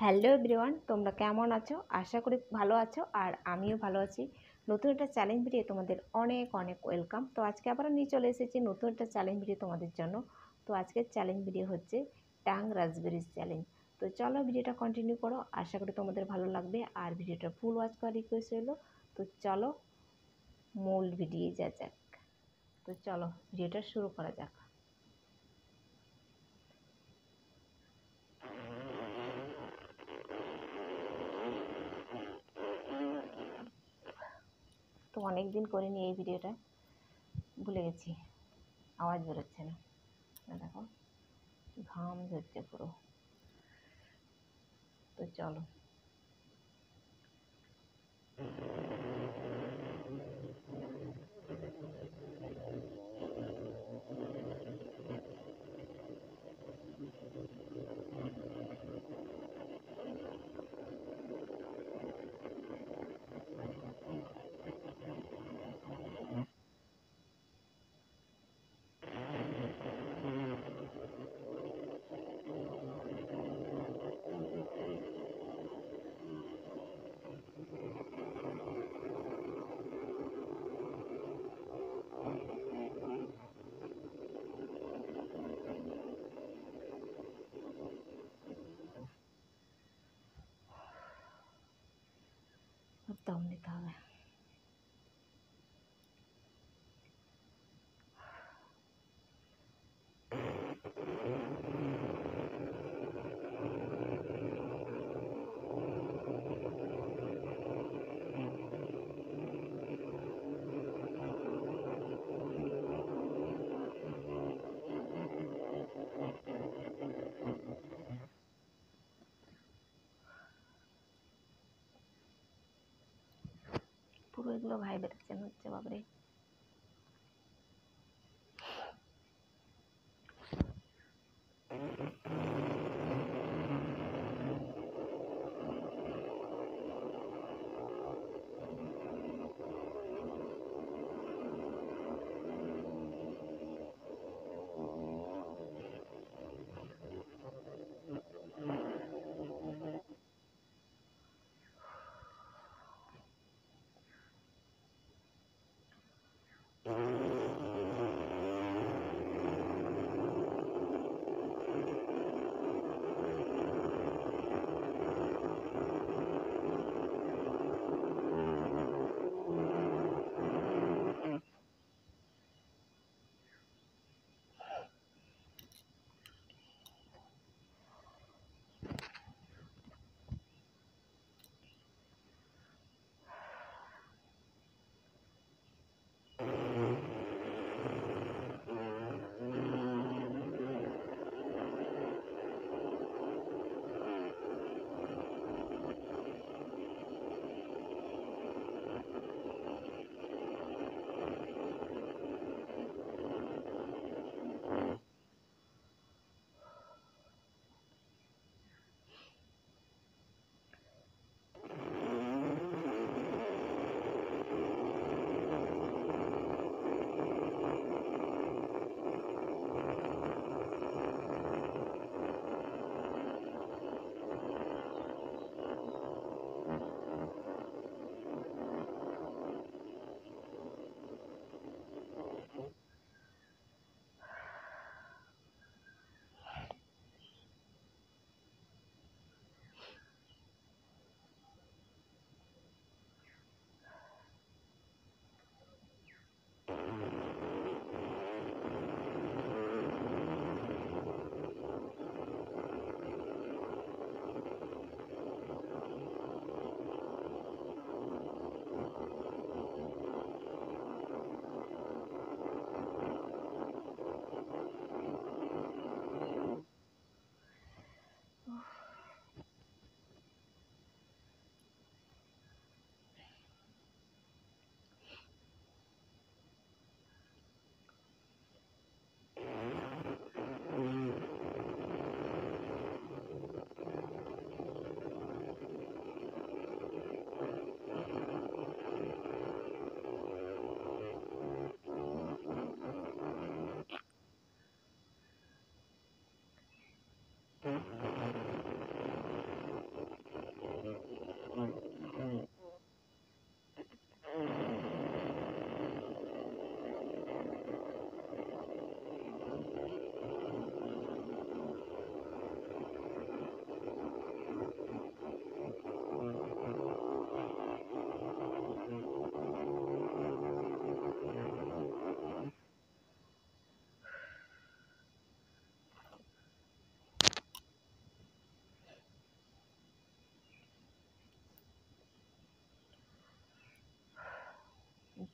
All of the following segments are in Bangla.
হ্যালো এভরিওয়ান, তোমরা কেমন আছো? আশা করি ভালো আছো আর আমিও ভালো আছি। নতুন একটা চ্যালেঞ্জ ভিডিও তোমাদের অনেক অনেক ওয়েলকাম। তো আজকে আবারও নিয়ে চলে এসেছি নতুন একটা চ্যালেঞ্জ ভিডিও তোমাদের জন্য। তো আজকের চ্যালেঞ্জ ভিডিও হচ্ছে টাং রাসবেরিজ চ্যালেঞ্জ। তো চলো ভিডিওটা কন্টিনিউ করো, আশা করি তোমাদের ভালো লাগবে আর ভিডিওটা ফুল ওয়াচ করার রিকোয়েস্ট রইলো। তো চলো মূল ভিডিও যা যাক। তো চলো ভিডিওটা শুরু করা যাক। তো অনেক দিন করিনি এই ভিডিওটা, ভুলে গেছি, আওয়াজ বেরোচ্ছে না। দেখো ঘাম ঝরছে পুরো। তো চলো দম নিতে হবে। পুরো এগুলো ভাইব্রেশন হচ্ছে, বাবরে।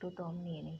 একটু দম নিয়ে নিই।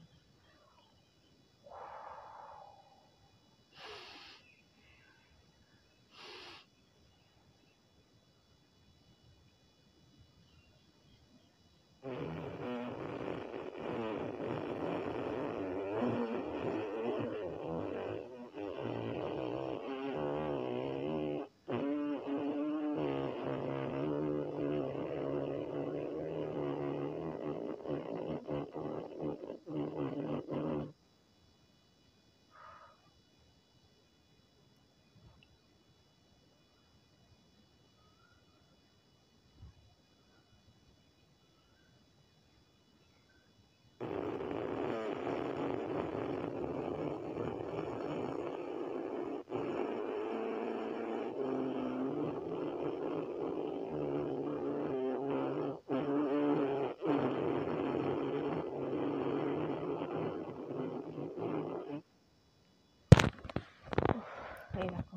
এই দেখো,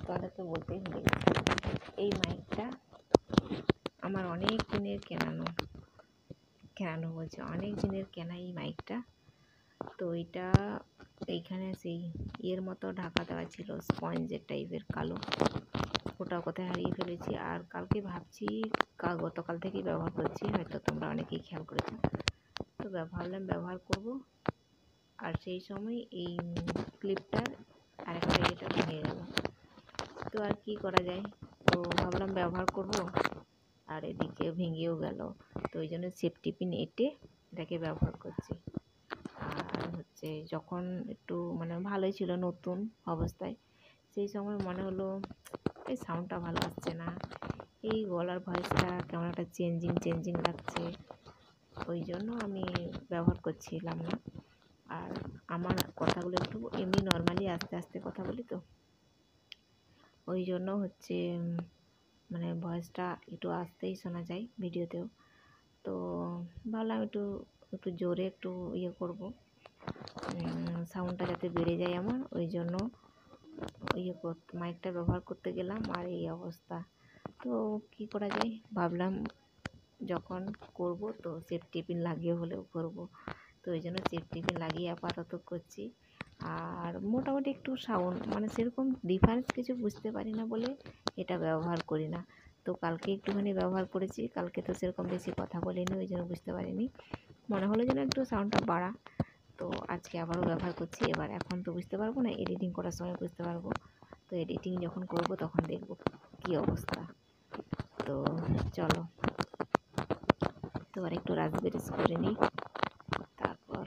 তোমাদেরকে বলতেই ভুলে গেছি, এই মাইকটা আমার অনেক দিনের কেনানো বলছে অনেক দিনের কেনা এই মাইকটা। তো এটা এইখানে সেই ইয়ের মতো ঢাকা দেওয়া ছিল, স্পঞ্জের টাইপের কালো, ওটা কোথায় হারিয়ে ফেলেছি। আর কালকে ভাবছি, গতকাল থেকেই ব্যবহার করছি, হয়তো তোমরা অনেকেই খেয়াল করেছো। তো ভাবলাম ব্যবহার করব, আর সেই সময় এই ক্লিপটার আরেকটা এটা ভেঙে গেল। তো আর কি করা যায়, তো ভাবলাম ব্যবহার করব, আর এদিকে ভেঙেও গেল। তো ওই জন্য সেফটি পিন এঁটে এটাকে ব্যবহার করছি। আর হচ্ছে যখন একটু মানে ভালোই ছিল নতুন অবস্থায়, সেই সময় মনে হলো এই সাউন্ডটা ভালো আসছে না, এই গলার ভয়েসটা কেমন একটা চেঞ্জিং লাগছে, ওই জন্য আমি ব্যবহার করছিলাম না। আর আমার কথাগুলো একটু এমনি নর্মালি আস্তে আস্তে কথা বলি, তো ওই জন্য হচ্ছে মানে ভয়েসটা একটু আস্তেই শোনা যায় ভিডিওতেও। তো ভাবলাম একটু জোরে একটু ইয়ে করব, সাউন্ডটা যাতে বেড়ে যায় আমার, ওই জন্য মাইকটা ব্যবহার করতে গেলাম, আর এই অবস্থা। তো কি করা যায়, ভাবলাম যখন করব তো সেফটি পিন লাগিয়ে হলেও করব। তো ওই জন্য সেফটি পিন লাগিয়ে আপাতত করছি। আর মোটামুটি একটু সাউন্ড মানে সেরকম ডিফারেন্স কিছু বুঝতে পারি না বলে এটা ব্যবহার করি না। তো কালকে একটুখানি ব্যবহার করেছি, কালকে তো সেরকম বেশি কথা বলিনি, ওই জন্য বুঝতে পারিনি, মনে হলো যেন একটু সাউন্ডটা বাড়া। তো আজকে আবারও ব্যবহার করছি। এবার এখন তো বুঝতে পারবো না, এডিটিং করার সময় বুঝতে পারবো। তো এডিটিং যখন করব তখন দেখব কী অবস্থা। তো চলো, তো আর একটু রাসবেরিজ করে নিই, তারপর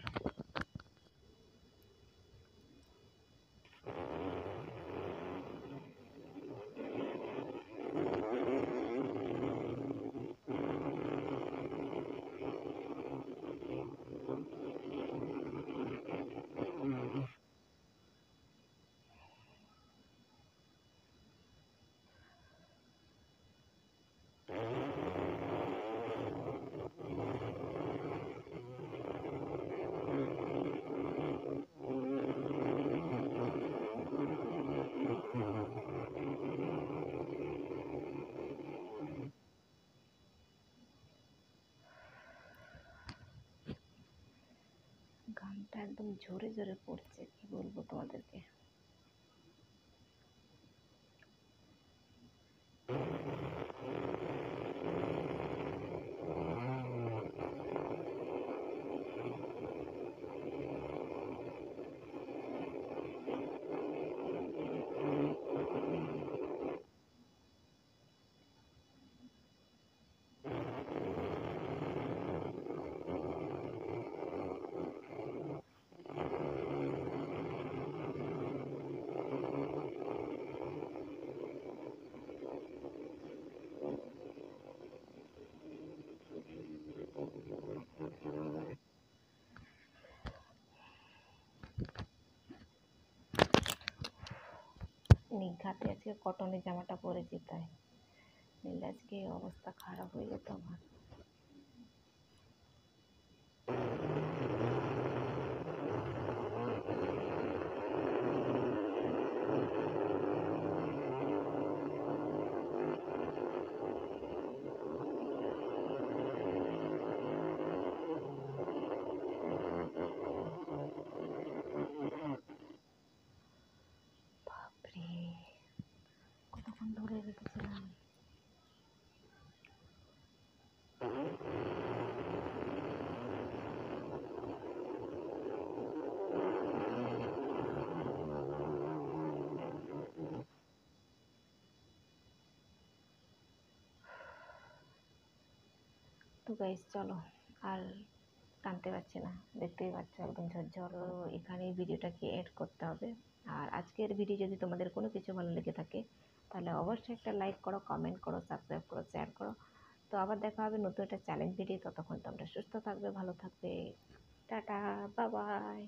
গানটা একদম জোরে জোরে পড়ছে, কি বলবো তোমাদেরকে। নিঘাতে আজকে কটনের জামাটা পরেছি, তাই নিলে আজকে অবস্থা খারাপ হয়ে যেত আমার। তো গাইস চলো, আর টানতে পারছি না, দেখতেই পাচ্ছ একদম ঝরঝর। তো এখানেই ভিডিওটাকে এড করতে হবে। আর আজকের ভিডিও যদি তোমাদের কোনো কিছু ভালো লেগে থাকে তাহলে অবশ্যই একটা লাইক করো, কমেন্ট করো, সাবস্ক্রাইব করো, শেয়ার করো। তো আবার দেখা হবে নতুন একটা চ্যালেঞ্জ ভিডিও। ততক্ষণ তোমরা সুস্থ থাকবে, ভালো থাকবে। Tata, bye bye.